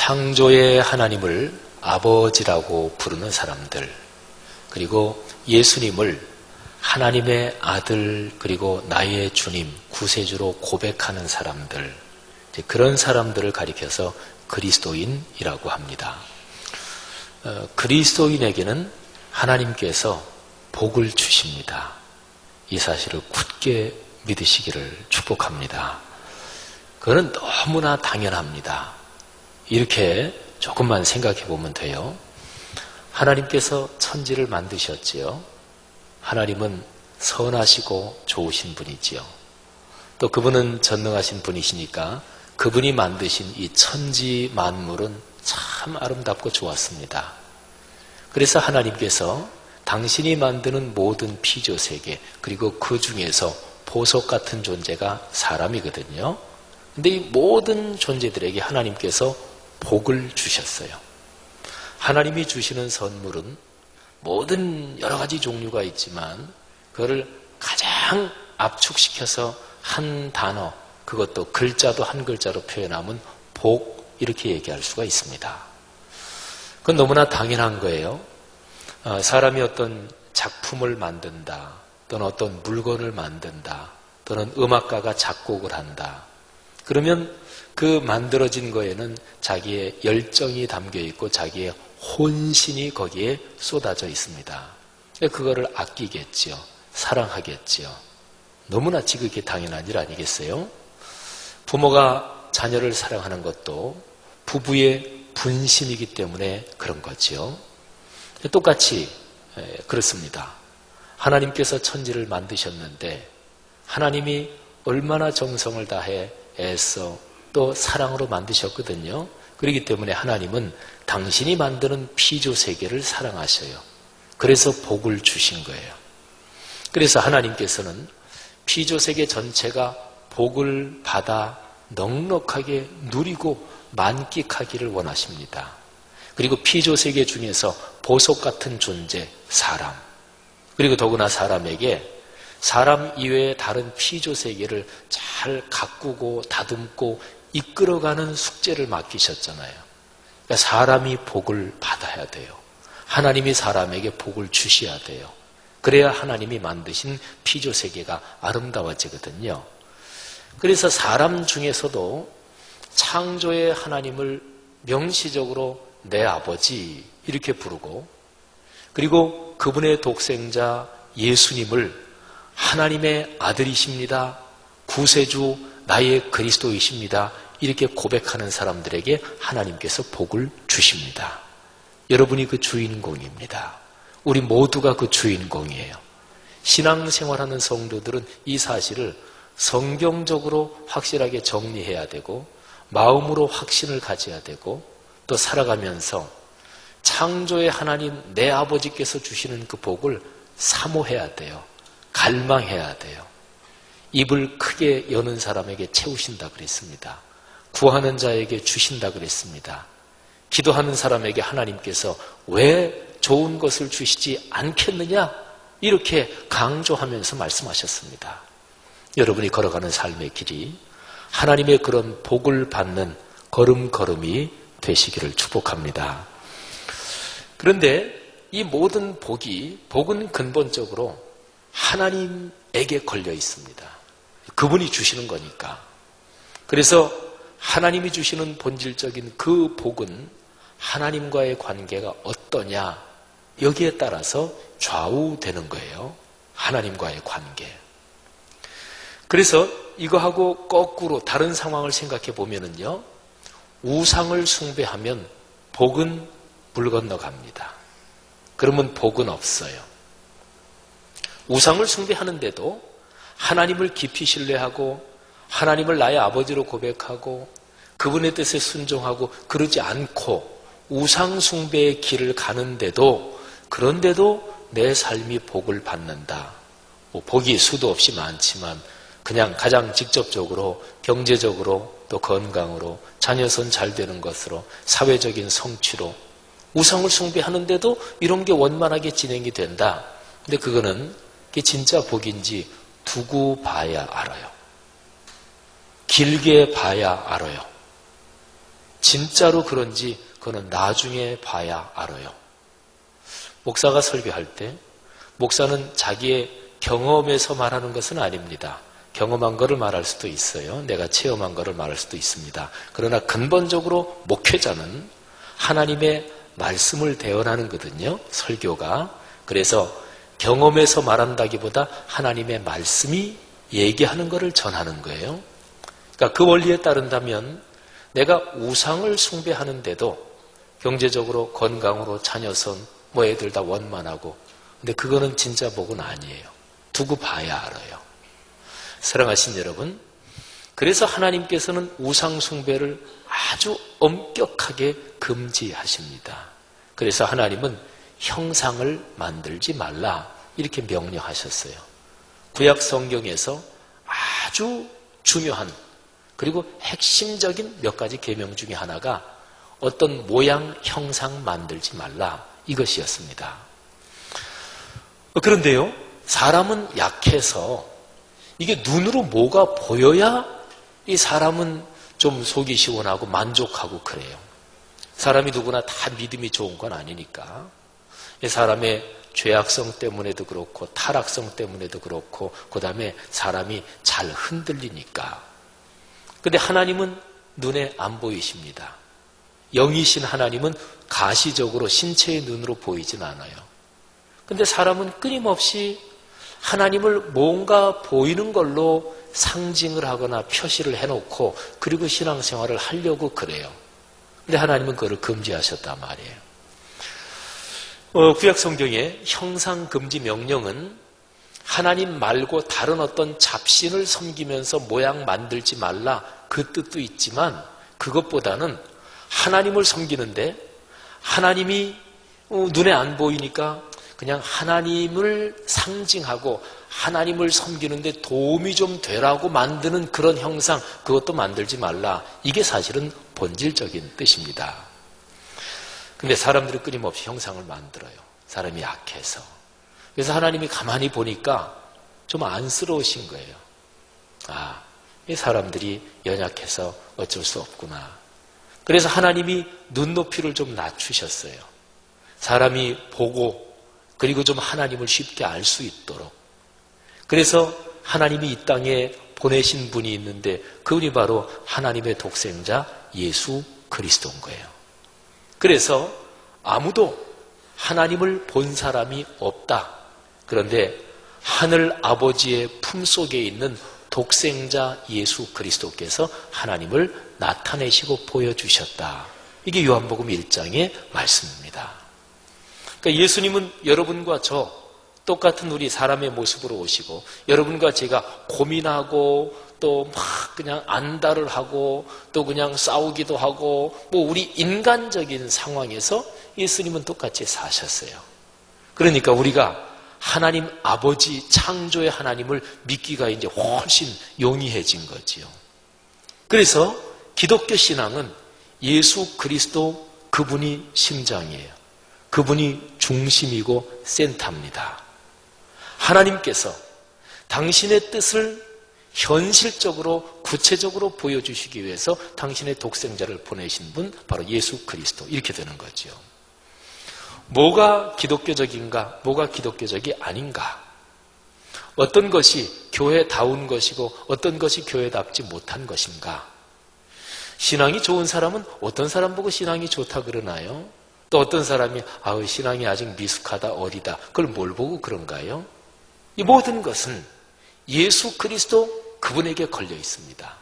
창조의 하나님을 아버지라고 부르는 사람들, 그리고 예수님을 하나님의 아들, 그리고 나의 주님, 구세주로 고백하는 사람들, 그런 사람들을 가리켜서 그리스도인이라고 합니다. 그리스도인에게는 하나님께서 복을 주십니다. 이 사실을 굳게 믿으시기를 축복합니다. 그거는 너무나 당연합니다. 이렇게 조금만 생각해 보면 돼요. 하나님께서 천지를 만드셨지요. 하나님은 선하시고 좋으신 분이지요. 또 그분은 전능하신 분이시니까 그분이 만드신 이 천지 만물은 참 아름답고 좋았습니다. 그래서 하나님께서 당신이 만드는 모든 피조세계, 그리고 그 중에서 보석 같은 존재가 사람이거든요. 근데 이 모든 존재들에게 하나님께서 복을 주셨어요. 하나님이 주시는 선물은 모든 여러 가지 종류가 있지만 그거를 가장 압축시켜서 한 단어, 그것도 글자도 한 글자로 표현하면 복, 이렇게 얘기할 수가 있습니다. 그건 너무나 당연한 거예요. 사람이 어떤 작품을 만든다, 또는 어떤 물건을 만든다, 또는 음악가가 작곡을 한다. 그러면 그 만들어진 거에는 자기의 열정이 담겨 있고 자기의 혼신이 거기에 쏟아져 있습니다. 그거를 아끼겠지요. 사랑하겠지요. 너무나 지극히 당연한 일 아니겠어요? 부모가 자녀를 사랑하는 것도 부부의 분심이기 때문에 그런 거지요. 똑같이 그렇습니다. 하나님께서 천지를 만드셨는데 하나님이 얼마나 정성을 다해 애써 또 사랑으로 만드셨거든요. 그렇기 때문에 하나님은 당신이 만드는 피조세계를 사랑하셔요. 그래서 복을 주신 거예요. 그래서 하나님께서는 피조세계 전체가 복을 받아 넉넉하게 누리고 만끽하기를 원하십니다. 그리고 피조세계 중에서 보석 같은 존재, 사람, 그리고 더구나 사람에게 사람 이외의 다른 피조세계를 잘 가꾸고 다듬고 이끌어가는 숙제를 맡기셨잖아요. 그러니까 사람이 복을 받아야 돼요. 하나님이 사람에게 복을 주셔야 돼요. 그래야 하나님이 만드신 피조세계가 아름다워지거든요. 그래서 사람 중에서도 창조의 하나님을 명시적으로 내 아버지 이렇게 부르고, 그리고 그분의 독생자 예수님을 하나님의 아들이십니다, 구세주 나의 그리스도이십니다, 이렇게 고백하는 사람들에게 하나님께서 복을 주십니다. 여러분이 그 주인공입니다. 우리 모두가 그 주인공이에요. 신앙생활하는 성도들은 이 사실을 성경적으로 확실하게 정리해야 되고 마음으로 확신을 가져야 되고 또 살아가면서 창조의 하나님 내 아버지께서 주시는 그 복을 사모해야 돼요. 갈망해야 돼요. 입을 크게 여는 사람에게 채우신다 그랬습니다. 구하는 자에게 주신다 그랬습니다. 기도하는 사람에게 하나님께서 왜 좋은 것을 주시지 않겠느냐? 이렇게 강조하면서 말씀하셨습니다. 여러분이 걸어가는 삶의 길이 하나님의 그런 복을 받는 걸음걸음이 되시기를 축복합니다. 그런데 이 모든 복은 근본적으로 하나님에게 걸려 있습니다. 그분이 주시는 거니까. 그래서 하나님이 주시는 본질적인 그 복은 하나님과의 관계가 어떠냐, 여기에 따라서 좌우되는 거예요. 하나님과의 관계. 그래서 이거하고 거꾸로 다른 상황을 생각해 보면은요, 우상을 숭배하면 복은 물 건너갑니다. 그러면 복은 없어요. 우상을 숭배하는데도 하나님을 깊이 신뢰하고 하나님을 나의 아버지로 고백하고 그분의 뜻에 순종하고 그러지 않고 우상 숭배의 길을 가는데도, 그런데도 내 삶이 복을 받는다. 복이 수도 없이 많지만 그냥 가장 직접적으로 경제적으로 또 건강으로 자녀선 잘 되는 것으로 사회적인 성취로 우상을 숭배하는데도 이런 게 원만하게 진행이 된다. 근데 그거는 그게 진짜 복인지 두고 봐야 알아요. 길게 봐야 알아요. 진짜로 그런지 그거는 나중에 봐야 알아요. 목사가 설교할 때 목사는 자기의 경험에서 말하는 것은 아닙니다. 경험한 거를 말할 수도 있어요. 내가 체험한 거를 말할 수도 있습니다. 그러나 근본적으로 목회자는 하나님의 말씀을 대언하는 거거든요. 설교가. 그래서 경험에서 말한다기보다 하나님의 말씀이 얘기하는 것을 전하는 거예요. 그러니까 그 원리에 따른다면 내가 우상을 숭배하는데도 경제적으로 건강으로 자녀선 뭐 애들 다 원만하고, 근데 그거는 진짜 복은 아니에요. 두고 봐야 알아요. 사랑하신 여러분, 그래서 하나님께서는 우상 숭배를 아주 엄격하게 금지하십니다. 그래서 하나님은 형상을 만들지 말라 이렇게 명령하셨어요. 구약 성경에서 아주 중요한 그리고 핵심적인 몇 가지 계명 중에 하나가 어떤 모양, 형상 만들지 말라 이것이었습니다. 그런데요, 사람은 약해서 이게 눈으로 뭐가 보여야 이 사람은 좀 속이 시원하고 만족하고 그래요. 사람이 누구나 다 믿음이 좋은 건 아니니까. 사람의 죄악성 때문에도 그렇고 타락성 때문에도 그렇고 그 다음에 사람이 잘 흔들리니까. 근데 하나님은 눈에 안 보이십니다. 영이신 하나님은 가시적으로 신체의 눈으로 보이진 않아요. 근데 사람은 끊임없이 하나님을 뭔가 보이는 걸로 상징을 하거나 표시를 해놓고 그리고 신앙생활을 하려고 그래요. 근데 하나님은 그걸 금지하셨단 말이에요. 구약 성경의 형상 금지 명령은 하나님 말고 다른 어떤 잡신을 섬기면서 모양 만들지 말라 그 뜻도 있지만 그것보다는 하나님을 섬기는데 하나님이 눈에 안 보이니까 그냥 하나님을 상징하고 하나님을 섬기는데 도움이 좀 되라고 만드는 그런 형상, 그것도 만들지 말라. 이게 사실은 본질적인 뜻입니다. 근데 사람들이 끊임없이 형상을 만들어요. 사람이 약해서. 그래서 하나님이 가만히 보니까 좀 안쓰러우신 거예요. 아, 이 사람들이 연약해서 어쩔 수 없구나. 그래서 하나님이 눈높이를 좀 낮추셨어요. 사람이 보고 그리고 좀 하나님을 쉽게 알 수 있도록. 그래서 하나님이 이 땅에 보내신 분이 있는데 그분이 바로 하나님의 독생자 예수 그리스도인 거예요. 그래서 아무도 하나님을 본 사람이 없다. 그런데 하늘 아버지의 품속에 있는 독생자 예수 그리스도께서 하나님을 나타내시고 보여주셨다. 이게 요한복음 1장의 말씀입니다. 그러니까 예수님은 여러분과 저 똑같은 우리 사람의 모습으로 오시고 여러분과 제가 고민하고 또 막 그냥 안달을 하고 또 그냥 싸우기도 하고 뭐 우리 인간적인 상황에서 예수님은 똑같이 사셨어요. 그러니까 우리가 하나님 아버지 창조의 하나님을 믿기가 이제 훨씬 용이해진 거지요. 그래서 기독교 신앙은 예수 그리스도 그분이 심장이에요. 그분이 중심이고 센터입니다. 하나님께서 당신의 뜻을 현실적으로 구체적으로 보여주시기 위해서 당신의 독생자를 보내신 분 바로 예수 그리스도 이렇게 되는 거죠. 뭐가 기독교적인가? 뭐가 기독교적이 아닌가? 어떤 것이 교회다운 것이고 어떤 것이 교회답지 못한 것인가? 신앙이 좋은 사람은 어떤 사람 보고 신앙이 좋다 그러나요? 또 어떤 사람이 신앙이 아직 미숙하다 어리다 그걸 뭘 보고 그런가요? 이 모든 것은 예수 그리스도 그분에게 걸려 있습니다.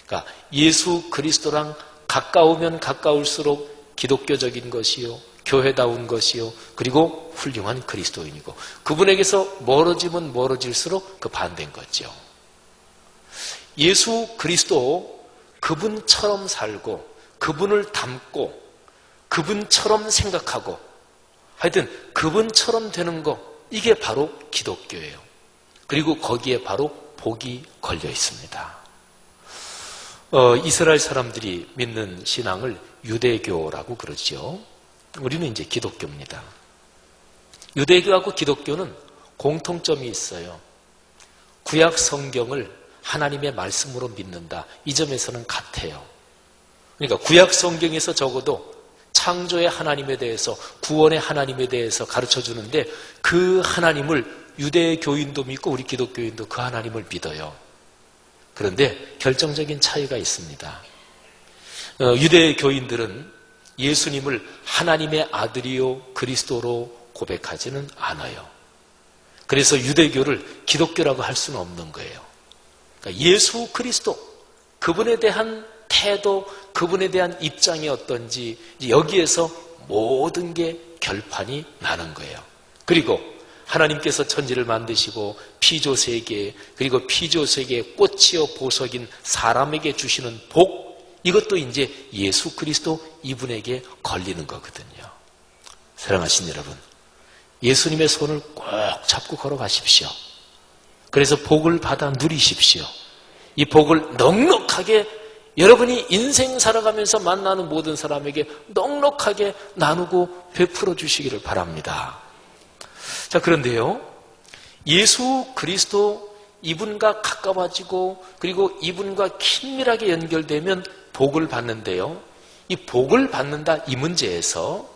그러니까 예수 그리스도랑 가까우면 가까울수록 기독교적인 것이요 교회다운 것이요 그리고 훌륭한 그리스도인이고 그분에게서 멀어지면 멀어질수록 그 반대인 거죠. 예수 그리스도 그분처럼 살고 그분을 닮고 그분처럼 생각하고 하여튼 그분처럼 되는 거 이게 바로 기독교예요. 그리고 거기에 바로 복이 걸려 있습니다. 이스라엘 사람들이 믿는 신앙을 유대교라고 그러죠. 우리는 이제 기독교입니다. 유대교하고 기독교는 공통점이 있어요. 구약 성경을 하나님의 말씀으로 믿는다. 이 점에서는 같아요. 그러니까 구약 성경에서 적어도 창조의 하나님에 대해서, 구원의 하나님에 대해서 가르쳐 주는데 그 하나님을 유대 교인도 믿고 우리 기독교인도 그 하나님을 믿어요. 그런데 결정적인 차이가 있습니다. 유대 교인들은 예수님을 하나님의 아들이요 그리스도로 고백하지는 않아요. 그래서 유대교를 기독교라고 할 수는 없는 거예요. 그러니까 예수 그리스도, 그분에 대한 태도, 그분에 대한 입장이 어떤지 여기에서 모든 게 결판이 나는 거예요. 그리고 하나님께서 천지를 만드시고 피조세계, 그리고 피조세계의 꽃이요 보석인 사람에게 주시는 복, 이것도 이제 예수 그리스도 이분에게 걸리는 거거든요. 사랑하신 여러분, 예수님의 손을 꼭 잡고 걸어가십시오. 그래서 복을 받아 누리십시오. 이 복을 넉넉하게 여러분이 인생 살아가면서 만나는 모든 사람에게 넉넉하게 나누고 베풀어 주시기를 바랍니다. 자, 그런데요, 예수 그리스도 이분과 가까워지고 그리고 이분과 긴밀하게 연결되면 복을 받는데요, 이 복을 받는다 이 문제에서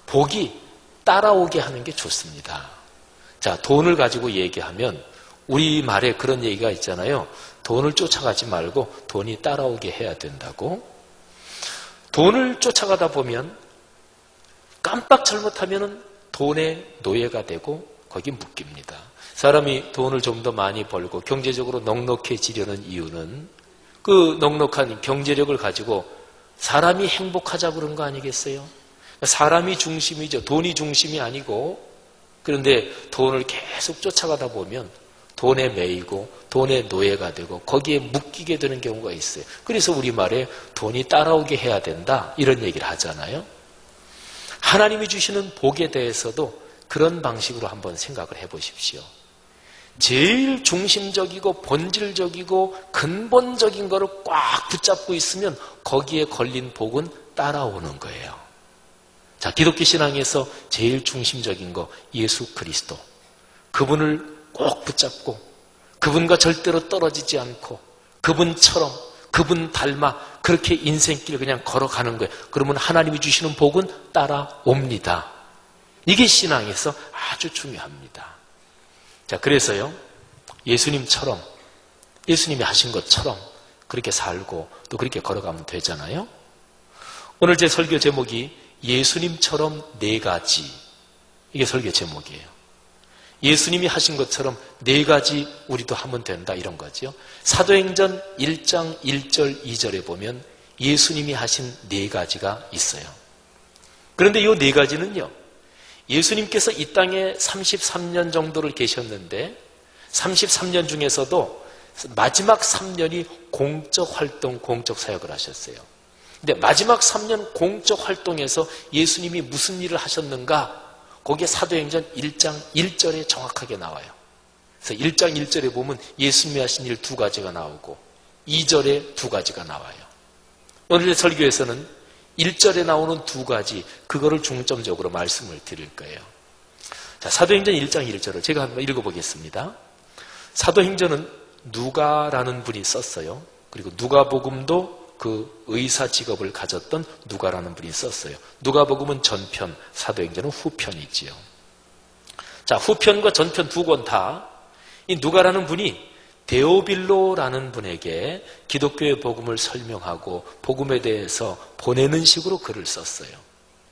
복이 따라오게 하는 게 좋습니다. 자, 돈을 가지고 얘기하면 우리말에 그런 얘기가 있잖아요. 돈을 쫓아가지 말고 돈이 따라오게 해야 된다고. 돈을 쫓아가다 보면 깜빡 잘못하면 돈의 노예가 되고 거기 묶입니다. 사람이 돈을 좀 더 많이 벌고 경제적으로 넉넉해지려는 이유는 그 넉넉한 경제력을 가지고 사람이 행복하자고 그런 거 아니겠어요? 사람이 중심이죠. 돈이 중심이 아니고. 그런데 돈을 계속 쫓아가다 보면 돈에 매이고 돈의 노예가 되고 거기에 묶이게 되는 경우가 있어요. 그래서 우리말에 돈이 따라오게 해야 된다 이런 얘기를 하잖아요. 하나님이 주시는 복에 대해서도 그런 방식으로 한번 생각을 해보십시오. 제일 중심적이고 본질적이고 근본적인 거를 꽉 붙잡고 있으면 거기에 걸린 복은 따라오는 거예요. 자, 기독교 신앙에서 제일 중심적인 거 예수 그리스도, 그분을 꼭 붙잡고 그분과 절대로 떨어지지 않고 그분처럼 그분 닮아 그렇게 인생길 그냥 걸어가는 거예요. 그러면 하나님이 주시는 복은 따라옵니다. 이게 신앙에서 아주 중요합니다. 자, 그래서요, 예수님처럼, 예수님이 하신 것처럼 그렇게 살고 또 그렇게 걸어가면 되잖아요. 오늘 제 설교 제목이 예수님처럼 네 가지, 이게 설교 제목이에요. 예수님이 하신 것처럼 네 가지 우리도 하면 된다 이런 거죠. 사도행전 1장 1절 2절에 보면 예수님이 하신 네 가지가 있어요. 그런데 이 네 가지는요, 예수님께서 이 땅에 33년 정도를 계셨는데 33년 중에서도 마지막 3년이 공적 활동, 공적 사역을 하셨어요. 근데 마지막 3년 공적 활동에서 예수님이 무슨 일을 하셨는가? 거기에 사도행전 1장 1절에 정확하게 나와요. 그래서 1장 1절에 보면 예수님이 하신 일 두 가지가 나오고 2절에 두 가지가 나와요. 오늘의 설교에서는 1절에 나오는 두 가지, 그거를 중점적으로 말씀을 드릴 거예요. 자, 사도행전 1장 1절을 제가 한번 읽어보겠습니다. 사도행전은 누가라는 분이 썼어요. 그리고 누가복음도 그 의사 직업을 가졌던 누가라는 분이 썼어요. 누가복음은 전편, 사도행전은 후편이지요. 자, 후편과 전편 두 권 다 이 누가라는 분이 데오빌로라는 분에게 기독교의 복음을 설명하고 복음에 대해서 보내는 식으로 글을 썼어요.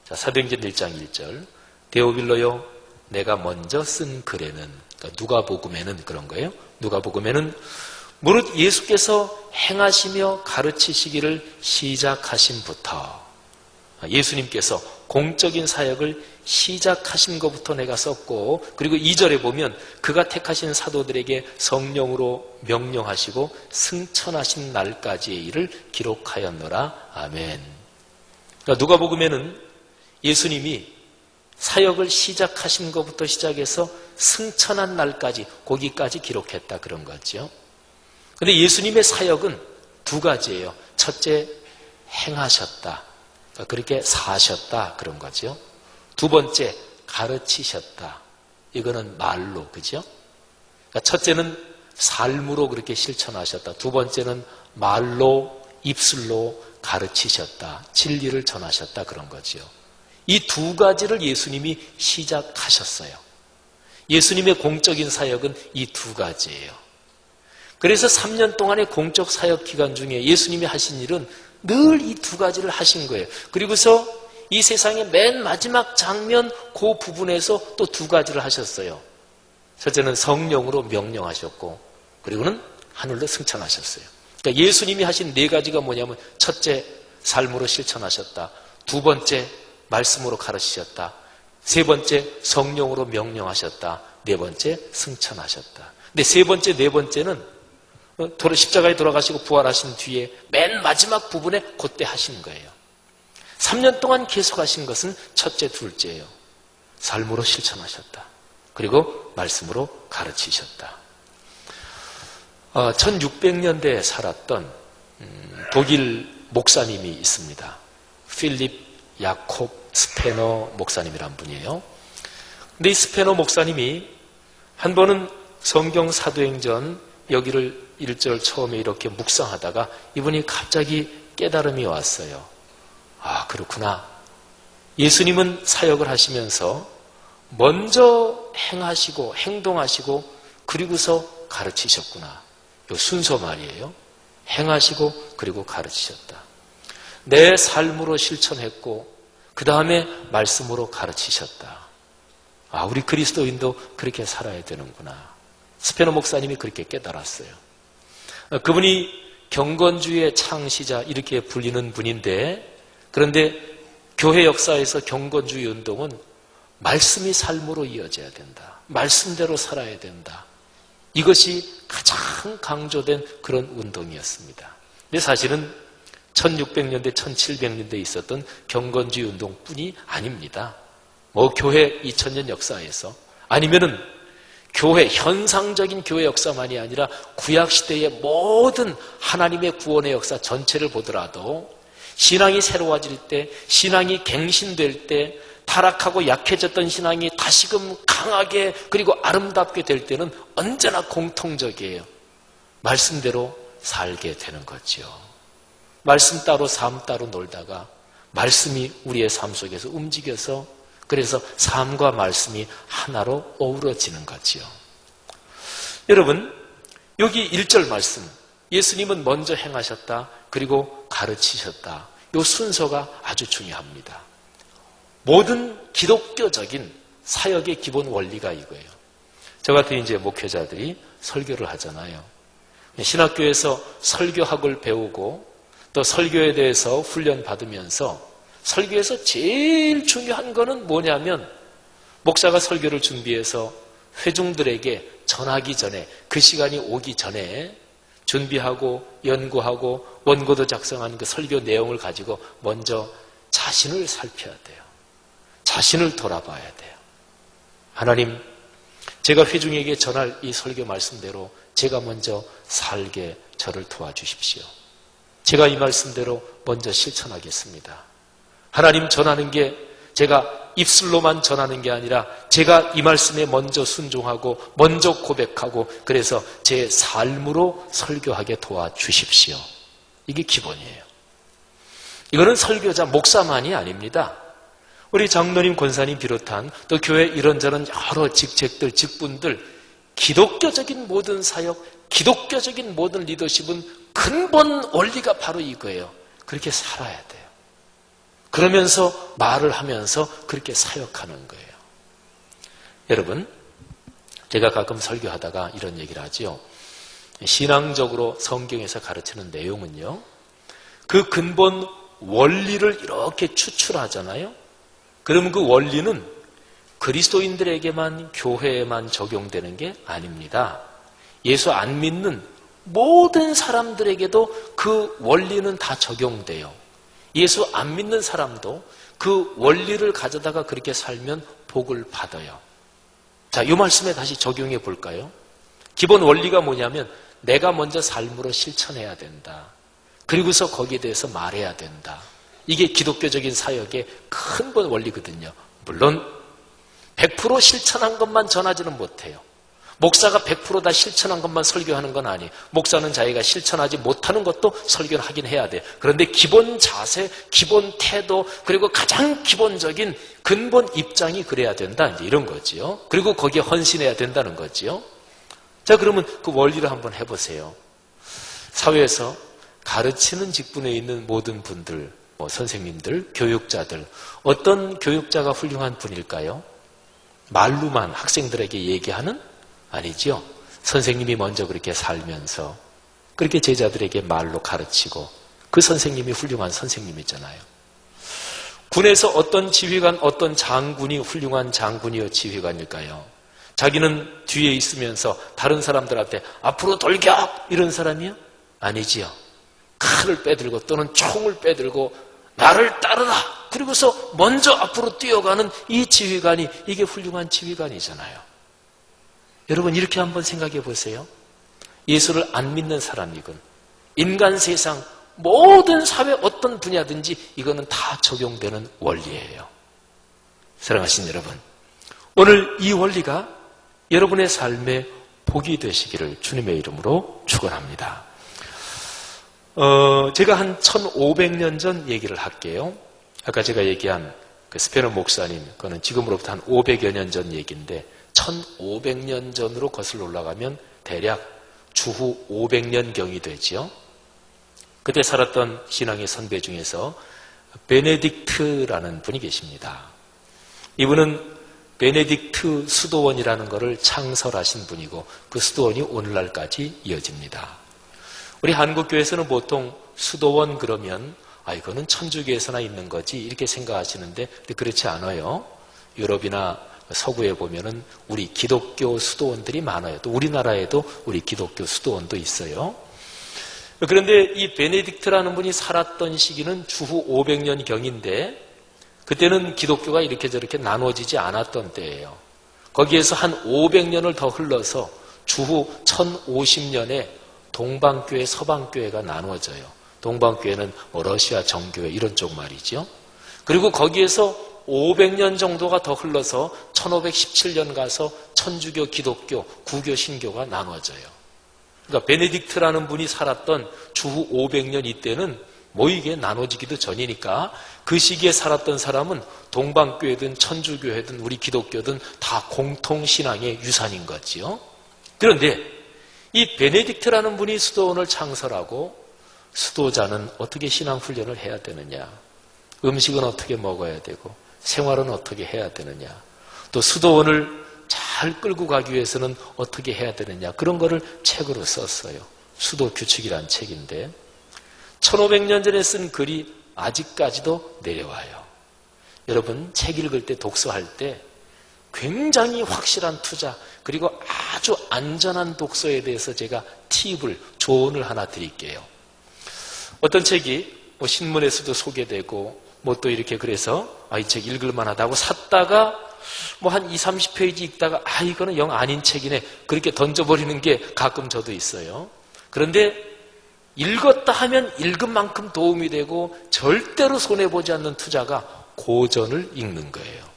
자, 사도행전 1장 1절. 데오빌로요, 내가 먼저 쓴 글에는, 그러니까 누가복음에는 그런 거예요. 누가복음에는 무릇 예수께서 행하시며 가르치시기를 시작하신부터, 예수님께서 공적인 사역을 시작하신 것부터 내가 썼고, 그리고 2절에 보면 그가 택하신 사도들에게 성령으로 명령하시고 승천하신 날까지의 일을 기록하였노라. 아멘. 그러니까 누가복음에는 예수님이 사역을 시작하신 것부터 시작해서 승천한 날까지, 거기까지 기록했다 그런 거죠. 그런데 예수님의 사역은 두 가지예요. 첫째, 행하셨다. 그러니까 그렇게 사셨다 그런 거죠. 두 번째, 가르치셨다. 이거는 말로, 그죠? 그러니까 첫째는 삶으로 그렇게 실천하셨다. 두 번째는 말로, 입술로 가르치셨다. 진리를 전하셨다. 그런 거지요. 이 두 가지를 예수님이 시작하셨어요. 예수님의 공적인 사역은 이 두 가지예요. 그래서 3년 동안의 공적 사역 기간 중에 예수님이 하신 일은 늘 이 두 가지를 하신 거예요. 그리고서 이 세상의 맨 마지막 장면 그 부분에서 또 두 가지를 하셨어요. 첫째는 성령으로 명령하셨고, 그리고는 하늘로 승천하셨어요. 그러니까 예수님이 하신 네 가지가 뭐냐면, 첫째, 삶으로 실천하셨다. 두 번째, 말씀으로 가르치셨다. 세 번째, 성령으로 명령하셨다. 네 번째, 승천하셨다. 근데 세 번째, 네 번째는 십자가에 돌아가시고 부활하신 뒤에 맨 마지막 부분에 그때 하신 거예요. 3년 동안 계속 하신 것은 첫째, 둘째예요. 삶으로 실천하셨다. 그리고 말씀으로 가르치셨다. 1600년대에 살았던 독일 목사님이 있습니다. 필립 야콥 스페너 목사님이란 분이에요. 근데 이 스페너 목사님이 한 번은 성경 사도행전 여기를 1절 처음에 이렇게 묵상하다가 이분이 갑자기 깨달음이 왔어요. 아, 그렇구나. 예수님은 사역을 하시면서 먼저 행하시고 행동하시고 그리고서 가르치셨구나. 이 순서 말이에요. 행하시고 그리고 가르치셨다. 내 삶으로 실천했고 그 다음에 말씀으로 가르치셨다. 아, 우리 그리스도인도 그렇게 살아야 되는구나. 스페너 목사님이 그렇게 깨달았어요. 그분이 경건주의의 창시자 이렇게 불리는 분인데, 그런데 교회 역사에서 경건주의 운동은 말씀이 삶으로 이어져야 된다. 말씀대로 살아야 된다. 이것이 가장 강조된 그런 운동이었습니다. 근데 사실은 1600년대, 1700년대에 있었던 경건주의 운동뿐이 아닙니다. 교회 2000년 역사에서 아니면은 교회, 현상적인 교회 역사만이 아니라 구약시대의 모든 하나님의 구원의 역사 전체를 보더라도 신앙이 새로워질 때, 신앙이 갱신될 때, 타락하고 약해졌던 신앙이 다시금 강하게 그리고 아름답게 될 때는 언제나 공통적이에요. 말씀대로 살게 되는 거죠. 말씀 따로 삶 따로 놀다가 말씀이 우리의 삶 속에서 움직여서 그래서 삶과 말씀이 하나로 어우러지는 거지요. 여러분, 여기 1절 말씀, 예수님은 먼저 행하셨다, 그리고 가르치셨다. 이 순서가 아주 중요합니다. 모든 기독교적인 사역의 기본 원리가 이거예요. 저 같은 이제 목회자들이 설교를 하잖아요. 신학교에서 설교학을 배우고 또 설교에 대해서 훈련 받으면서 설교에서 제일 중요한 거는 뭐냐면 목사가 설교를 준비해서 회중들에게 전하기 전에 그 시간이 오기 전에 준비하고 연구하고 원고도 작성한 그 설교 내용을 가지고 먼저 자신을 살펴야 돼요. 자신을 돌아봐야 돼요. 하나님, 제가 회중에게 전할 이 설교 말씀대로 제가 먼저 살게 저를 도와주십시오. 제가 이 말씀대로 먼저 실천하겠습니다. 하나님, 전하는 게 제가 입술로만 전하는 게 아니라 제가 이 말씀에 먼저 순종하고 먼저 고백하고 그래서 제 삶으로 설교하게 도와주십시오. 이게 기본이에요. 이거는 설교자, 목사만이 아닙니다. 우리 장로님, 권사님 비롯한 또 교회 이런저런 여러 직책들, 직분들, 기독교적인 모든 사역, 기독교적인 모든 리더십은 근본 원리가 바로 이거예요. 그렇게 살아야 돼요. 그러면서 말을 하면서 그렇게 사역하는 거예요. 여러분, 제가 가끔 설교하다가 이런 얘기를 하죠. 신앙적으로 성경에서 가르치는 내용은요, 그 근본 원리를 이렇게 추출하잖아요. 그러면 그 원리는 그리스도인들에게만, 교회에만 적용되는 게 아닙니다. 예수 안 믿는 모든 사람들에게도 그 원리는 다 적용돼요. 예수 안 믿는 사람도 그 원리를 가져다가 그렇게 살면 복을 받아요. 자, 이 말씀에 다시 적용해 볼까요? 기본 원리가 뭐냐면 내가 먼저 삶으로 실천해야 된다. 그리고서 거기에 대해서 말해야 된다. 이게 기독교적인 사역의 근본 원리거든요. 물론 100% 실천한 것만 전하지는 못해요. 목사가 100% 다 실천한 것만 설교하는 건 아니에요. 목사는 자기가 실천하지 못하는 것도 설교를 하긴 해야 돼. 그런데 기본 자세, 기본 태도, 그리고 가장 기본적인 근본 입장이 그래야 된다. 이제 이런 거지요. 그리고 거기에 헌신해야 된다는 거지요. 자, 그러면 그 원리를 한번 해보세요. 사회에서 가르치는 직분에 있는 모든 분들, 선생님들, 교육자들, 어떤 교육자가 훌륭한 분일까요? 말로만 학생들에게 얘기하는? 아니죠. 선생님이 먼저 그렇게 살면서 그렇게 제자들에게 말로 가르치고 그 선생님이 훌륭한 선생님이잖아요. 군에서 어떤 지휘관, 어떤 장군이 훌륭한 장군이요 지휘관일까요? 자기는 뒤에 있으면서 다른 사람들한테 앞으로 돌격! 이런 사람이요? 아니지요. 칼을 빼들고 또는 총을 빼들고 나를 따르라! 그리고서 먼저 앞으로 뛰어가는 이 지휘관이 이게 훌륭한 지휘관이잖아요. 여러분 이렇게 한번 생각해 보세요. 예수를 안 믿는 사람이건 인간 세상 모든 사회 어떤 분야든지 이거는 다 적용되는 원리예요. 사랑하신 여러분, 오늘 이 원리가 여러분의 삶에 복이 되시기를 주님의 이름으로 축원합니다. 제가 한 1500년 전 얘기를 할게요. 아까 제가 얘기한 그 스페너 목사님, 그거는 지금으로부터 한 500여 년 전 얘기인데 1500년 전으로 거슬러 올라가면 대략 주후 500년경이 되지요. 그때 살았던 신앙의 선배 중에서 베네딕트라는 분이 계십니다. 이분은 베네딕트 수도원이라는 것을 창설하신 분이고 그 수도원이 오늘날까지 이어집니다. 우리 한국교회에서는 보통 수도원 그러면 이거는 천주교에서나 있는 거지 이렇게 생각하시는데 그렇지 않아요. 유럽이나 서구에 보면은 우리 기독교 수도원들이 많아요. 또 우리나라에도 우리 기독교 수도원도 있어요. 그런데 이 베네딕트라는 분이 살았던 시기는 주후 500년경인데 그때는 기독교가 이렇게 저렇게 나눠지지 않았던 때예요. 거기에서 한 500년을 더 흘러서 주후 1050년에 동방교회, 서방교회가 나누어져요. 동방교회는 러시아 정교회 이런 쪽 말이죠. 그리고 거기에서 500년 정도가 더 흘러서 1517년 가서 천주교, 기독교, 구교, 신교가 나눠져요. 그러니까 베네딕트라는 분이 살았던 주후 500년 이때는 이게 나눠지기도 전이니까 그 시기에 살았던 사람은 동방교회든 천주교회든 우리 기독교든 다 공통신앙의 유산인 거지요. 그런데 이 베네딕트라는 분이 수도원을 창설하고 수도자는 어떻게 신앙훈련을 해야 되느냐, 음식은 어떻게 먹어야 되고 생활은 어떻게 해야 되느냐, 또 수도원을 잘 끌고 가기 위해서는 어떻게 해야 되느냐, 그런 거를 책으로 썼어요. 수도규칙이란 책인데 1500년 전에 쓴 글이 아직까지도 내려와요. 여러분 책 읽을 때 독서할 때 굉장히 확실한 투자 그리고 아주 안전한 독서에 대해서 제가 팁을, 조언을 하나 드릴게요. 어떤 책이 신문에서도 소개되고 또 이렇게 그래서 이 책 읽을만하다고 샀다가 한 20, 30페이지 읽다가 이거는 영 아닌 책이네 그렇게 던져버리는 게 가끔 저도 있어요. 그런데 읽었다 하면 읽은 만큼 도움이 되고 절대로 손해보지 않는 투자가 고전을 읽는 거예요.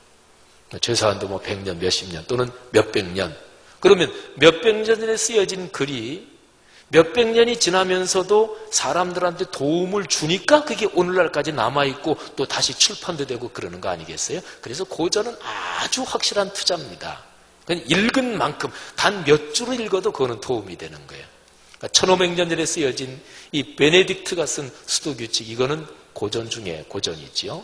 최소한도 100년, 몇십 년 또는 몇백 년. 그러면 몇백 년 전에 쓰여진 글이 몇백 년이 지나면서도 사람들한테 도움을 주니까 그게 오늘날까지 남아있고 또 다시 출판도 되고 그러는 거 아니겠어요? 그래서 고전은 아주 확실한 투자입니다. 그냥 읽은 만큼 단 몇 줄을 읽어도 그거는 도움이 되는 거예요. 그러니까 1500년 전에 쓰여진 이 베네딕트가 쓴 수도규칙, 이거는 고전 중에 고전이지요.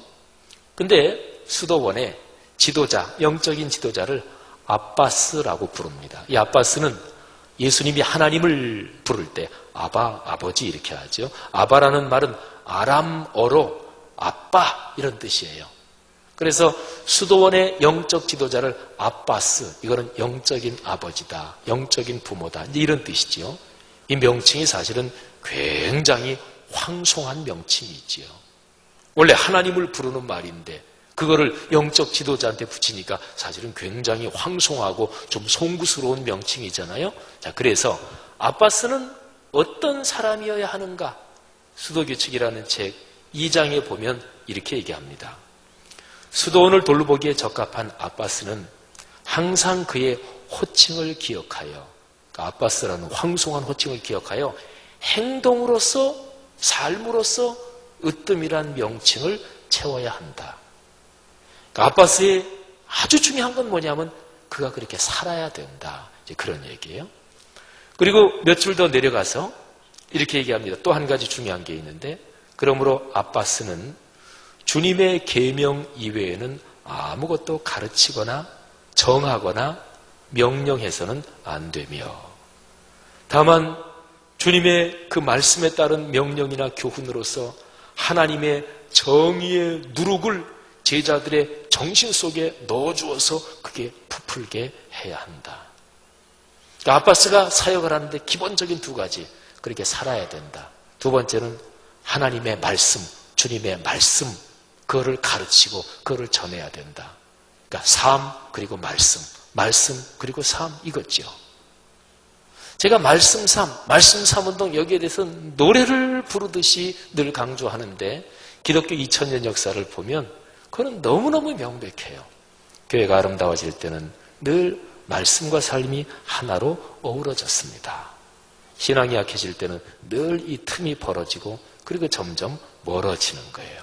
근데 수도원의 지도자, 영적인 지도자를 아바스라고 부릅니다. 이 아바스는 예수님이 하나님을 부를 때 아바, 아버지 이렇게 하죠. 아바라는 말은 아람어로 아빠 이런 뜻이에요. 그래서 수도원의 영적 지도자를 아바스, 이거는 영적인 아버지다, 영적인 부모다, 이런 뜻이지요. 이 명칭이 사실은 굉장히 황송한 명칭이지요. 원래 하나님을 부르는 말인데 그거를 영적 지도자한테 붙이니까 사실은 굉장히 황송하고 좀 송구스러운 명칭이잖아요. 자, 그래서 아바스는 어떤 사람이어야 하는가? 수도규칙이라는 책 2장에 보면 이렇게 얘기합니다. 수도원을 돌보기에 적합한 아바스는 항상 그의 호칭을 기억하여, 그러니까 아빠스라는 황송한 호칭을 기억하여 행동으로서, 삶으로서 으뜸이란 명칭을 채워야 한다. 그러니까 아빠스의 아주 중요한 건 뭐냐면 그가 그렇게 살아야 된다. 이제 그런 얘기예요. 그리고 몇 줄 더 내려가서 이렇게 얘기합니다. 또 한 가지 중요한 게 있는데, 그러므로 아빠스는 주님의 계명 이외에는 아무것도 가르치거나 정하거나 명령해서는 안 되며, 다만 주님의 그 말씀에 따른 명령이나 교훈으로서 하나님의 정의의 누룩을 제자들의 정신 속에 넣어주어서 그게 부풀게 해야 한다. 그러니까 아빠스가 사역을 하는데 기본적인 두 가지, 그렇게 살아야 된다. 두 번째는 하나님의 말씀, 주님의 말씀, 그거를 가르치고 그거를 전해야 된다. 그러니까 삶 그리고 말씀, 말씀 그리고 삶, 이거지요. 제가 말씀 삶 운동, 여기에 대해서 노래를 부르듯이 늘 강조하는데, 기독교 2000년 역사를 보면 그건 너무너무 명백해요. 교회가 아름다워질 때는 늘 말씀과 삶이 하나로 어우러졌습니다. 신앙이 약해질 때는 늘 이 틈이 벌어지고 그리고 점점 멀어지는 거예요.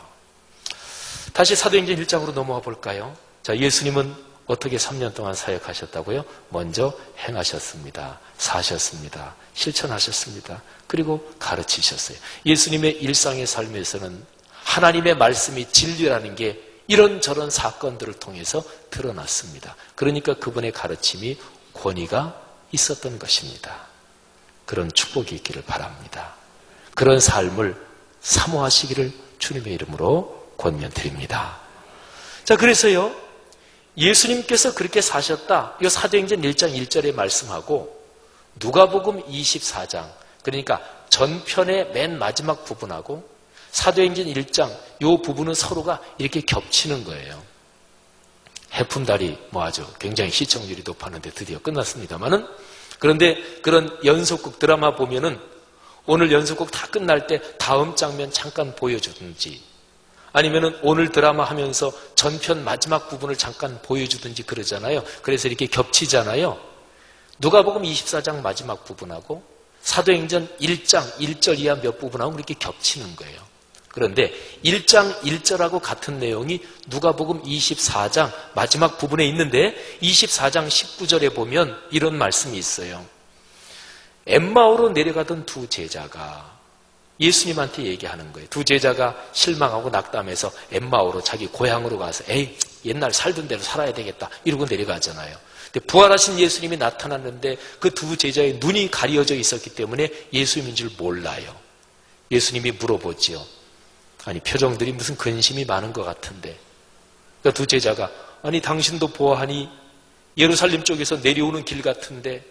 다시 사도행전 1장으로 넘어가 볼까요? 자, 예수님은 어떻게 3년 동안 사역하셨다고요? 먼저 행하셨습니다. 사셨습니다. 실천하셨습니다. 그리고 가르치셨어요. 예수님의 일상의 삶에서는 하나님의 말씀이 진리라는 게 이런저런 사건들을 통해서 드러났습니다. 그러니까 그분의 가르침이 권위가 있었던 것입니다. 그런 축복이 있기를 바랍니다. 그런 삶을 사모하시기를 주님의 이름으로 권면드립니다. 자, 그래서요, 예수님께서 그렇게 사셨다, 이 사도행전 1장 1절에 말씀하고 누가복음 24장, 그러니까 전편의 맨 마지막 부분하고 사도행전 1장 이 부분은 서로가 이렇게 겹치는 거예요. 해품달이 아주 굉장히 시청률이 높았는데 드디어 끝났습니다만은, 그런데 그런 연속극 드라마 보면은 오늘 연속극 다 끝날 때 다음 장면 잠깐 보여주든지, 아니면은 오늘 드라마 하면서 전편 마지막 부분을 잠깐 보여주든지 그러잖아요. 그래서 이렇게 겹치잖아요. 누가복음 24장 마지막 부분하고 사도행전 1장 1절 이하 몇 부분하고 그렇게 겹치는 거예요. 그런데 1장 1절하고 같은 내용이 누가복음 24장 마지막 부분에 있는데 24장 19절에 보면 이런 말씀이 있어요. 엠마오로 내려가던 두 제자가 예수님한테 얘기하는 거예요. 두 제자가 실망하고 낙담해서 엠마오로 자기 고향으로 가서 에이, 옛날 살던 대로 살아야 되겠다 이러고 내려가잖아요. 근데 부활하신 예수님이 나타났는데 그 두 제자의 눈이 가려져 있었기 때문에 예수님인 줄 몰라요. 예수님이 물어보지요. 아니, 표정들이 무슨 근심이 많은 것 같은데. 그러니까 두 제자가, 아니, 당신도 보아하니 예루살렘 쪽에서 내려오는 길 같은데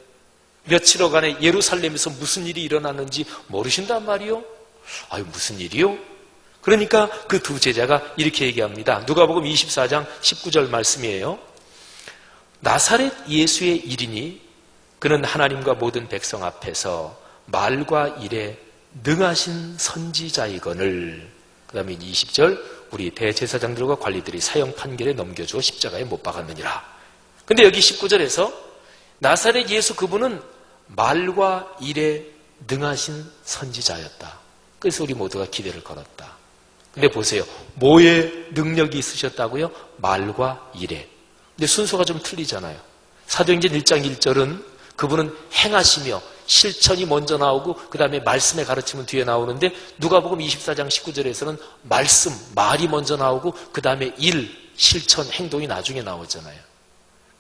며칠여간에 예루살렘에서 무슨 일이 일어났는지 모르신단 말이요? 아유, 무슨 일이요? 그러니까 그 두 제자가 이렇게 얘기합니다. 누가복음 24장 19절 말씀이에요. 나사렛 예수의 일이니 그는 하나님과 모든 백성 앞에서 말과 일에 능하신 선지자이거늘. 그 다음에 20절, 우리 대제사장들과 관리들이 사형 판결에 넘겨주어 십자가에 못 박았느니라. 근데 여기 19절에서 나사렛 예수 그분은 말과 일에 능하신 선지자였다. 그래서 우리 모두가 기대를 걸었다. 근데 보세요. 뭐에 능력이 있으셨다고요? 말과 일에. 근데 순서가 좀 틀리잖아요. 사도행전 1장 1절은 그분은 행하시며 실천이 먼저 나오고 그 다음에 말씀의 가르침은 뒤에 나오는데 누가복음 24장 19절에서는 말씀, 말이 먼저 나오고 그 다음에 일, 실천, 행동이 나중에 나오잖아요.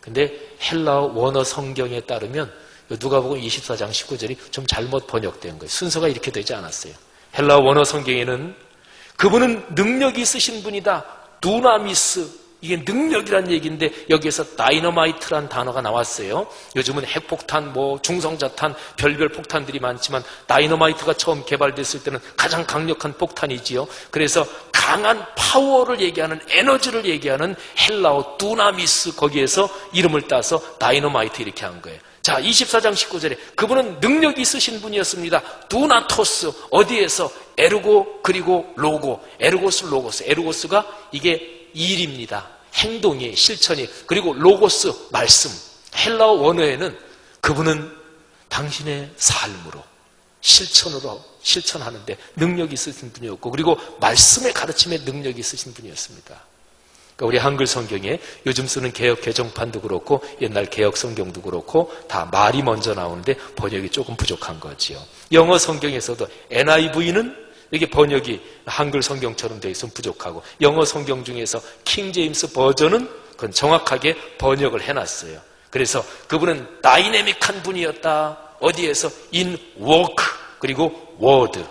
근데 헬라어 원어 성경에 따르면 누가복음 24장 19절이 좀 잘못 번역된 거예요. 순서가 이렇게 되지 않았어요. 헬라어 원어 성경에는 그분은 능력이 있으신 분이다. 두나미스, 이게 능력이란 얘기인데 여기에서 다이너마이트란 단어가 나왔어요. 요즘은 핵폭탄, 중성자탄, 별별 폭탄들이 많지만 다이너마이트가 처음 개발됐을 때는 가장 강력한 폭탄이지요. 그래서 강한 파워를 얘기하는, 에너지를 얘기하는 헬라어 두나미스, 거기에서 이름을 따서 다이너마이트 이렇게 한 거예요. 자, 24장 19절에 그분은 능력이 있으신 분이었습니다. 두나토스, 어디에서? 에르고 그리고 로고, 에르고스 로고스. 에르고스가 이게 일입니다. 행동이, 실천이. 그리고 로고스, 말씀, 헬라어 원어에는 그분은 당신의 삶으로 실천하는데 능력이 있으신 분이었고, 그리고 말씀의 가르침에 능력이 있으신 분이었습니다. 그러니까 우리 한글 성경에 요즘 쓰는 개역 개정판도 그렇고 옛날 개역 성경도 그렇고 다 말이 먼저 나오는데 번역이 조금 부족한 거지요. 영어 성경에서도 NIV는 이게 번역이 한글 성경처럼 되어 있으면 부족하고, 영어 성경 중에서 킹 제임스 버전은 그건 정확하게 번역을 해놨어요. 그래서 그분은 다이내믹한 분이었다. 어디에서? in work 그리고 word,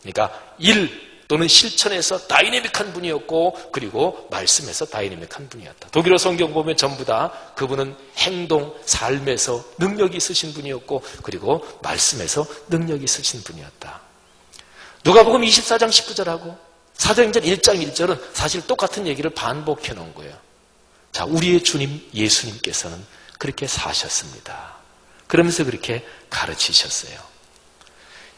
그러니까 일 또는 실천에서 다이내믹한 분이었고, 그리고 말씀에서 다이내믹한 분이었다. 독일어 성경 보면 전부 다 그분은 행동, 삶에서 능력이 있으신 분이었고, 그리고 말씀에서 능력이 있으신 분이었다. 누가복음 24장 19절하고 사도행전 1장 1절은 사실 똑같은 얘기를 반복해 놓은 거예요. 자, 우리의 주님 예수님께서는 그렇게 사셨습니다. 그러면서 그렇게 가르치셨어요.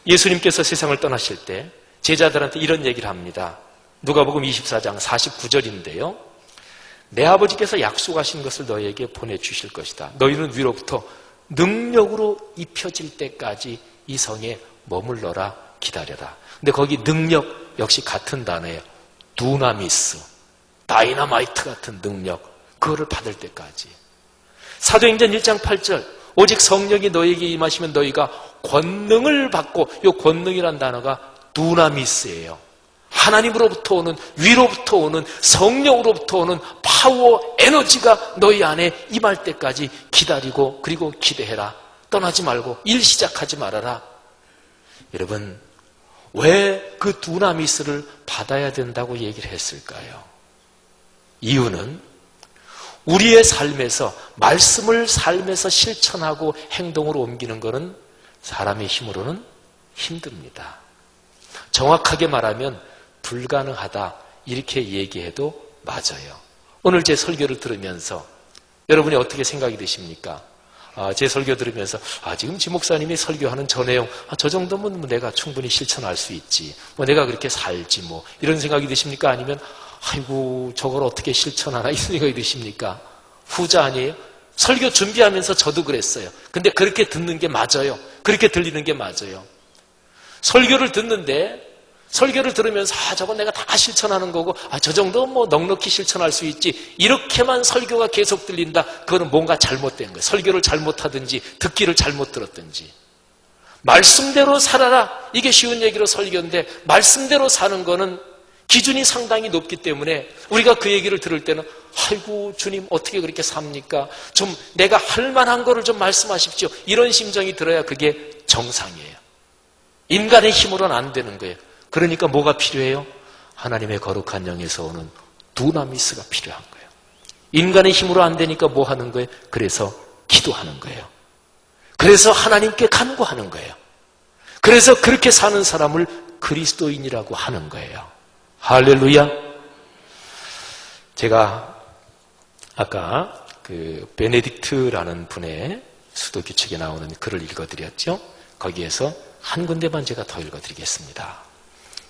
예수님께서 세상을 떠나실 때 제자들한테 이런 얘기를 합니다. 누가복음 24장 49절인데요. 내 아버지께서 약속하신 것을 너희에게 보내주실 것이다. 너희는 위로부터 능력으로 입혀질 때까지 이 성에 머물러라, 기다려라. 근데 거기 능력 역시 같은 단어예요. 두나미스, 다이너마이트 같은 능력, 그거를 받을 때까지. 사도행전 1장 8절, 오직 성령이 너희에게 임하시면 너희가 권능을 받고, 이 권능이란 단어가 두나미스예요. 하나님으로부터 오는, 위로부터 오는, 성령으로부터 오는 파워, 에너지가 너희 안에 임할 때까지 기다리고, 그리고 기대해라. 떠나지 말고 일 시작하지 말아라. 여러분, 왜 그 두나미스를 받아야 된다고 얘기를 했을까요? 이유는 우리의 삶에서, 말씀을 삶에서 실천하고 행동으로 옮기는 것은 사람의 힘으로는 힘듭니다. 정확하게 말하면 불가능하다, 이렇게 얘기해도 맞아요. 오늘 제 설교를 들으면서 여러분이 어떻게 생각이 드십니까? 제 설교 들으면서 지금 지 목사님이 설교하는 저 내용, 저 정도면 내가 충분히 실천할 수 있지, 내가 그렇게 살지 이런 생각이 드십니까? 아니면 아이고 저걸 어떻게 실천하나, 이 생각이 드십니까? 후자 아니에요? 설교 준비하면서 저도 그랬어요. 근데 그렇게 듣는 게 맞아요. 그렇게 들리는 게 맞아요. 설교를 듣는데, 설교를 들으면서 저건 내가 다 실천하는 거고, 저 정도 넉넉히 실천할 수 있지, 이렇게만 설교가 계속 들린다. 그거는 뭔가 잘못된 거예요. 설교를 잘못하든지 듣기를 잘못 들었든지. 말씀대로 살아라, 이게 쉬운 얘기로 설교인데, 말씀대로 사는 거는 기준이 상당히 높기 때문에 우리가 그 얘기를 들을 때는 아이고 주님 어떻게 그렇게 삽니까? 좀 내가 할 만한 거를 좀 말씀하십시오, 이런 심정이 들어야 그게 정상이에요. 인간의 힘으로는 안 되는 거예요. 그러니까 뭐가 필요해요? 하나님의 거룩한 영에서 오는 두나미스가 필요한 거예요. 인간의 힘으로 안 되니까 뭐 하는 거예요? 그래서 기도하는 거예요. 그래서 하나님께 간구하는 거예요. 그래서 그렇게 사는 사람을 그리스도인이라고 하는 거예요. 할렐루야. 제가 아까 그 베네딕트라는 분의 수도규칙에 나오는 글을 읽어드렸죠. 거기에서 한 군데만 제가 더 읽어드리겠습니다.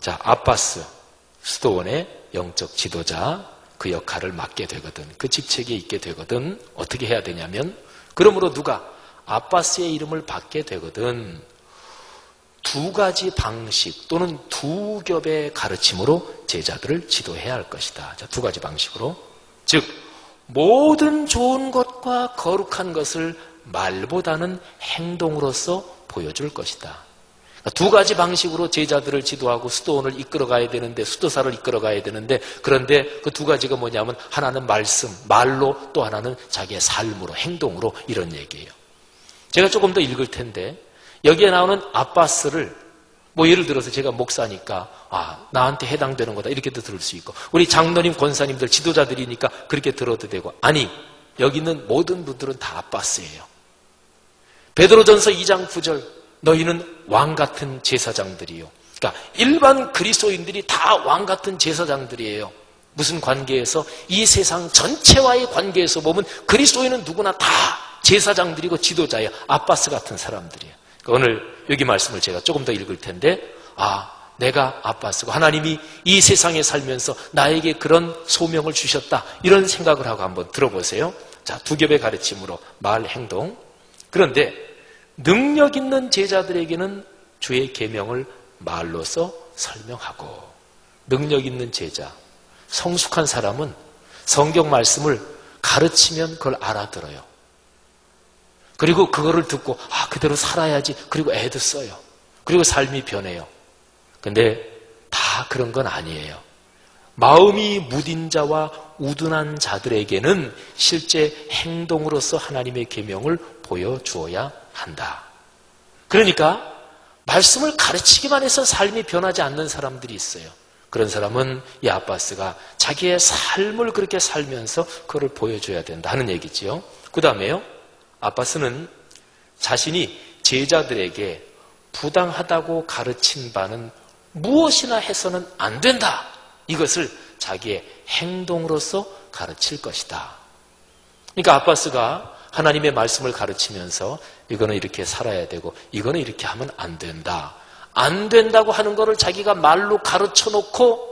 자, 아빠스, 수도원의 영적 지도자, 그 역할을 맡게 되거든, 그 직책에 있게 되거든, 어떻게 해야 되냐면, 그러므로 누가 아빠스의 이름을 받게 되거든, 두 가지 방식 또는 두 겹의 가르침으로 제자들을 지도해야 할 것이다. 자, 두 가지 방식으로. 즉, 모든 좋은 것과 거룩한 것을 말보다는 행동으로서 보여줄 것이다. 두 가지 방식으로 제자들을 지도하고 수도원을 이끌어가야 되는데, 수도사를 이끌어가야 되는데, 그런데 그 두 가지가 뭐냐면 하나는 말씀, 말로, 또 하나는 자기의 삶으로, 행동으로, 이런 얘기예요. 제가 조금 더 읽을 텐데, 여기에 나오는 아빠스를 예를 들어서 제가 목사니까 나한테 해당되는 거다, 이렇게도 들을 수 있고, 우리 장로님, 권사님들, 지도자들이니까 그렇게 들어도 되고, 아니, 여기 있는 모든 분들은 다 아빠스예요. 베드로전서 2장 9절, 너희는 왕같은 제사장들이요. 그러니까 일반 그리스도인들이 다 왕같은 제사장들이에요. 무슨 관계에서? 이 세상 전체와의 관계에서 보면 그리스도인은 누구나 다 제사장들이고 지도자예요. 아빠스 같은 사람들이에요. 그러니까 오늘 여기 말씀을 제가 조금 더 읽을 텐데, 내가 아빠스고 하나님이 이 세상에 살면서 나에게 그런 소명을 주셨다, 이런 생각을 하고 한번 들어보세요. 자, 두 겹의 가르침으로 말, 행동. 그런데 능력 있는 제자들에게는 주의 계명을 말로써 설명하고, 능력 있는 제자, 성숙한 사람은 성경 말씀을 가르치면 그걸 알아들어요. 그리고 그거를 듣고 그대로 살아야지. 그리고 애도 써요. 그리고 삶이 변해요. 근데 다 그런 건 아니에요. 마음이 무딘 자와 우둔한 자들에게는 실제 행동으로서 하나님의 계명을 보여주어야 한다. 그러니까 말씀을 가르치기만 해서 삶이 변하지 않는 사람들이 있어요. 그런 사람은 이 아빠스가 자기의 삶을 그렇게 살면서 그걸 보여줘야 된다 하는 얘기지요. 그 다음에요, 아빠스는 자신이 제자들에게 부당하다고 가르친 바는 무엇이나 해서는 안 된다. 이것을 자기의 행동으로서 가르칠 것이다. 그러니까 아빠스가 하나님의 말씀을 가르치면서 이거는 이렇게 살아야 되고 이거는 이렇게 하면 안 된다. 안 된다고 하는 거를 자기가 말로 가르쳐 놓고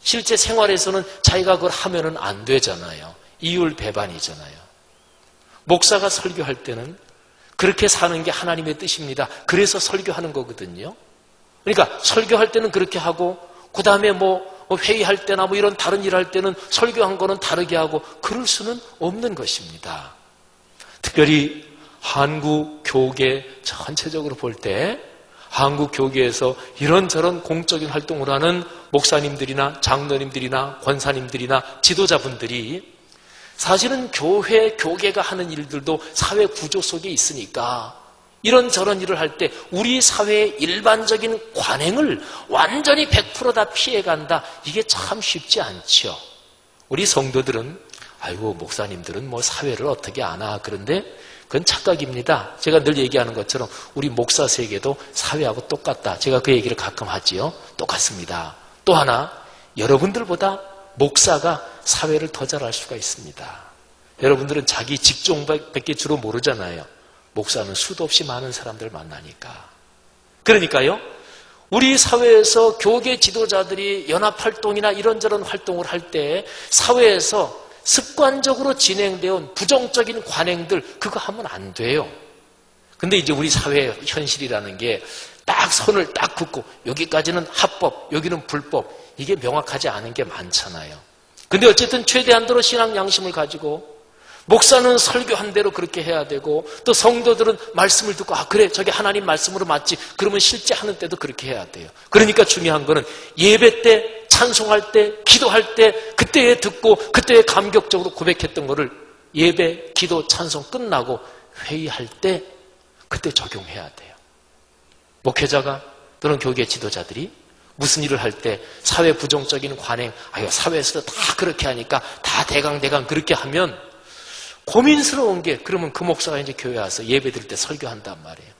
실제 생활에서는 자기가 그걸 하면은 안 되잖아요. 이율배반이잖아요. 목사가 설교할 때는 그렇게 사는 게 하나님의 뜻입니다. 그래서 설교하는 거거든요. 그러니까 설교할 때는 그렇게 하고 그 다음에 회의할 때나 이런 다른 일 할 때는 설교한 거는 다르게 하고 그럴 수는 없는 것입니다. 특별히 한국 교계 전체적으로 볼 때 한국 교계에서 이런저런 공적인 활동을 하는 목사님들이나 장로님들이나 권사님들이나 지도자분들이 사실은 교계가 하는 일들도 사회 구조 속에 있으니까 이런저런 일을 할 때 우리 사회의 일반적인 관행을 완전히 100% 다 피해간다. 이게 참 쉽지 않죠. 우리 성도들은 아이고 목사님들은 사회를 어떻게 아나. 그런데 그건 착각입니다. 제가 늘 얘기하는 것처럼 우리 목사 세계도 사회하고 똑같다. 제가 그 얘기를 가끔 하지요. 똑같습니다. 또 하나, 여러분들보다 목사가 사회를 더 잘할 수가 있습니다. 여러분들은 자기 직종밖에 주로 모르잖아요. 목사는 수도 없이 많은 사람들 만나니까. 그러니까요, 우리 사회에서 교계 지도자들이 연합활동이나 이런저런 활동을 할 때 사회에서 습관적으로 진행되어 온 부정적인 관행들 그거 하면 안 돼요. 근데 이제 우리 사회의 현실이라는 게 딱 선을 딱 긋고 여기까지는 합법, 여기는 불법, 이게 명확하지 않은 게 많잖아요. 근데 어쨌든 최대한도로 신앙 양심을 가지고 목사는 설교한 대로 그렇게 해야 되고 또 성도들은 말씀을 듣고 그래 저게 하나님 말씀으로 맞지. 그러면 실제 하는 때도 그렇게 해야 돼요. 그러니까 중요한 거는 예배 때 찬송할 때 기도할 때 그때에 듣고 그때에 감격적으로 고백했던 거를 예배 기도 찬송 끝나고 회의할 때 그때 적용해야 돼요. 목회자가 또는 교계 지도자들이 무슨 일을 할 때 사회 부정적인 관행 사회에서도 다 그렇게 하니까 다 대강 그렇게 하면 고민스러운 게 그러면 그 목사가 이제 교회 와서 예배 드릴 때 설교한단 말이에요.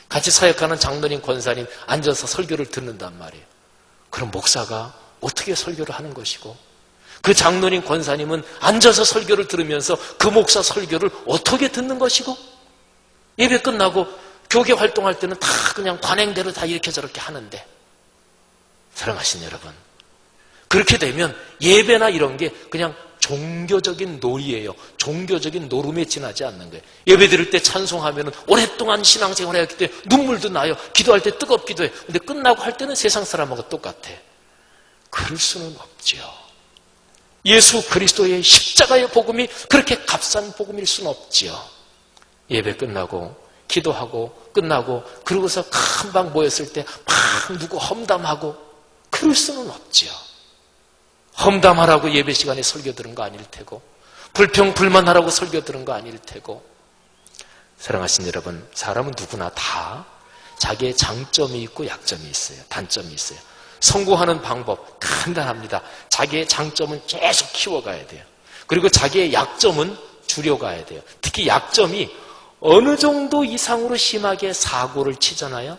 같이 사역하는 장로님 권사님 앉아서 설교를 듣는단 말이에요. 그럼 목사가 어떻게 설교를 하는 것이고 그 장로님 권사님은 앉아서 설교를 들으면서 그 목사 설교를 어떻게 듣는 것이고 예배 끝나고 교계 활동할 때는 다 그냥 관행대로 다 이렇게 저렇게 하는데 사랑하신 여러분, 그렇게 되면 예배나 이런 게 그냥 종교적인 놀이예요. 종교적인 노름에 지나지 않는 거예요. 예배 드릴 때 찬송하면 오랫동안 신앙생활을 했기 때문에 눈물도 나요. 기도할 때 뜨겁기도 해요. 근데 끝나고 할 때는 세상 사람하고 똑같아. 그럴 수는 없죠. 예수 그리스도의 십자가의 복음이 그렇게 값싼 복음일 수는 없지요. 예배 끝나고 기도하고 끝나고 그러고서 금방 모였을 때 막 누구 험담하고 그럴 수는 없지요. 험담하라고 예배 시간에 설교 들은 거 아닐 테고 불평 불만하라고 설교 들은 거 아닐 테고. 사랑하신 여러분, 사람은 누구나 다 자기의 장점이 있고 약점이 있어요. 단점이 있어요. 성공하는 방법 간단합니다. 자기의 장점은 계속 키워가야 돼요. 그리고 자기의 약점은 줄여가야 돼요. 특히 약점이 어느 정도 이상으로 심하게 사고를 치잖아요.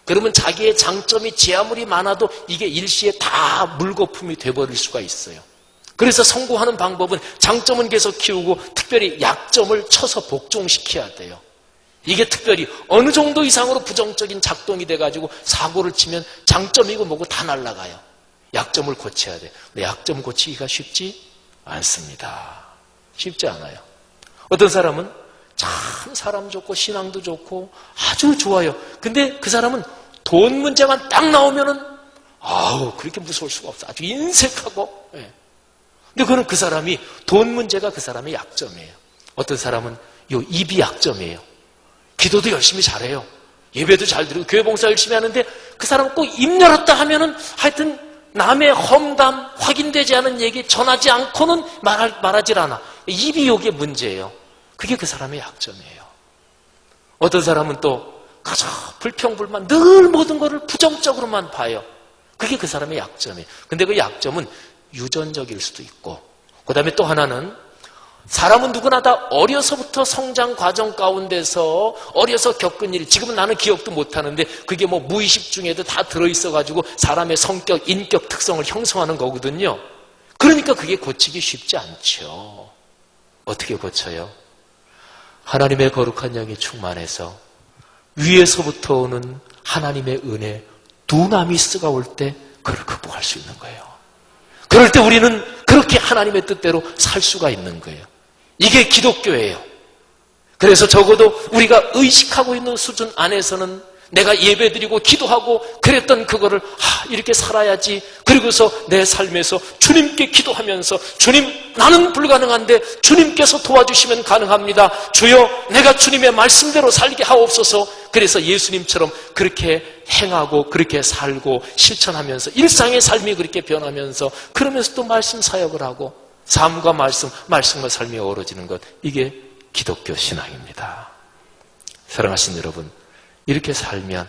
그러면 자기의 장점이 제 아무리 많아도 이게 일시에 다 물거품이 돼버릴 수가 있어요. 그래서 성공하는 방법은 장점은 계속 키우고 특별히 약점을 쳐서 복종시켜야 돼요. 이게 특별히 어느 정도 이상으로 부정적인 작동이 돼가지고 사고를 치면 장점이고 뭐고 다 날아가요. 약점을 고쳐야 돼요. 근데 약점 고치기가 쉽지 않습니다. 쉽지 않아요. 어떤 사람은 참 사람 좋고 신앙도 좋고 아주 좋아요. 근데 그 사람은 돈 문제만 딱 나오면은 그렇게 무서울 수가 없어. 아주 인색하고. 예. 근데 그거는 그 사람이 돈 문제가 그 사람의 약점이에요. 어떤 사람은 요 입이 약점이에요. 기도도 열심히 잘해요. 예배도 잘 드리고 교회 봉사 열심히 하는데 그 사람은 꼭 입 열었다 하면은 하여튼 남의 험담, 확인되지 않은 얘기 전하지 않고는 말하질 않아. 입이 요게 문제예요. 그게 그 사람의 약점이에요. 어떤 사람은 또 가장 불평불만 늘 모든 것을 부정적으로만 봐요. 그게 그 사람의 약점이에요. 근데 그 약점은 유전적일 수도 있고, 그 다음에 또 하나는 사람은 누구나 다 어려서부터 성장 과정 가운데서 어려서 겪은 일, 지금은 나는 기억도 못하는데 그게 뭐 무의식 중에도 다 들어있어가지고 사람의 성격, 인격 특성을 형성하는 거거든요. 그러니까 그게 고치기 쉽지 않죠. 어떻게 고쳐요? 하나님의 거룩한 영이 충만해서 위에서부터 오는 하나님의 은혜, 두나미스가 올 때 그걸 극복할 수 있는 거예요. 그럴 때 우리는 그렇게 하나님의 뜻대로 살 수가 있는 거예요. 이게 기독교예요. 그래서 적어도 우리가 의식하고 있는 수준 안에서는 내가 예배드리고 기도하고 그랬던 그거를 이렇게 살아야지. 그리고서 내 삶에서 주님께 기도하면서 주님, 나는 불가능한데 주님께서 도와주시면 가능합니다. 주여, 내가 주님의 말씀대로 살게 하옵소서. 그래서 예수님처럼 그렇게 행하고 그렇게 살고 실천하면서 일상의 삶이 그렇게 변하면서 그러면서 또 말씀 사역을 하고 삶과 말씀과 삶이 어우러지는 것, 이게 기독교 신앙입니다. 사랑하신 여러분, 이렇게 살면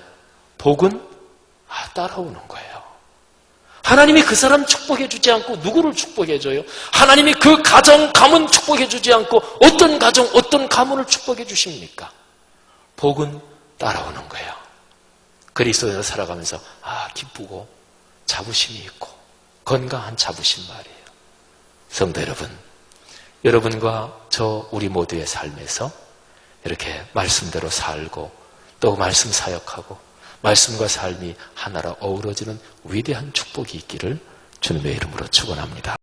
복은 따라오는 거예요. 하나님이 그 사람 축복해 주지 않고 누구를 축복해 줘요? 하나님이 그 가정, 가문 축복해 주지 않고 어떤 가정, 어떤 가문을 축복해 주십니까? 복은 따라오는 거예요. 그리스도인으로 살아가면서 기쁘고 자부심이 있고 건강한 자부심 말이에요. 성도 여러분, 여러분과 우리 모두의 삶에서 이렇게 말씀대로 살고 또 말씀 사역하고 말씀과 삶이 하나로 어우러지는 위대한 축복이 있기를 주님의 이름으로 축원합니다.